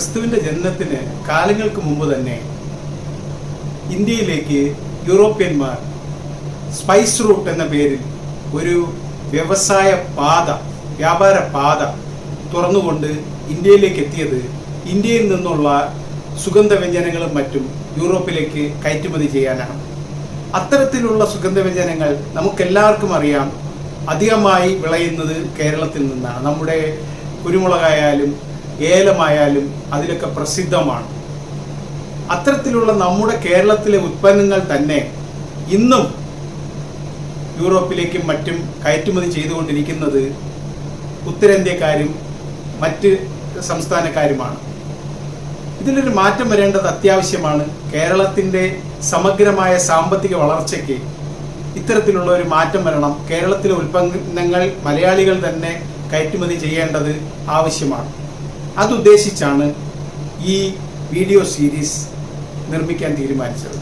ക്രിസ്തുവിന്റെ ജനനത്തിന് കാലങ്ങൾക്ക് മുമ്പ് തന്നെ ഇന്ത്യയിലേക്ക് യൂറോപ്യന്മാർ സ്പൈസ് റൂട്ട് എന്ന പേരിൽ ഒരു വ്യാപാര പാത തുറന്നുകൊണ്ട് ഇന്ത്യയിലേക്ക് എത്തിയത് ഇന്ത്യയിൽ നിന്നുള്ള സുഗന്ധവ്യഞ്ജനങ്ങളും മറ്റും യൂറോപ്പിലേക്ക് കയറ്റുമതി ചെയ്യാനാണ്. അത്തരത്തിലുള്ള സുഗന്ധവ്യഞ്ജനങ്ങൾ നമുക്കെല്ലാവർക്കും അറിയാം അധികമായി വിളയുന്നത് കേരളത്തിൽ നിന്നാണ്. നമ്മുടെ കുരുമുളകായാലും ഏലമായാലും അതിലൊക്കെ പ്രസിദ്ധമാണ്. അത്തരത്തിലുള്ള നമ്മുടെ കേരളത്തിലെ ഉൽപ്പന്നങ്ങൾ തന്നെ ഇന്നും യൂറോപ്പിലേക്കും മറ്റും കയറ്റുമതി ചെയ്തുകൊണ്ടിരിക്കുന്നത് ഉത്തരേന്ത്യക്കാരും മറ്റ് സംസ്ഥാനക്കാരുമാണ്. ഇതിലൊരു മാറ്റം വരേണ്ടത് അത്യാവശ്യമാണ്. കേരളത്തിൻ്റെ സമഗ്രമായ സാമ്പത്തിക വളർച്ചയ്ക്ക് ഇത്തരത്തിലുള്ള ഒരു മാറ്റം വരണം. കേരളത്തിലെ ഉൽപ്പന്നങ്ങൾ മലയാളികൾ തന്നെ കയറ്റുമതി ചെയ്യേണ്ടത് ആവശ്യമാണ്. അതുദ്ദേശിച്ചാണ് ഈ വീഡിയോ സീരീസ് നിർമ്മിക്കാൻ തീരുമാനിച്ചത്.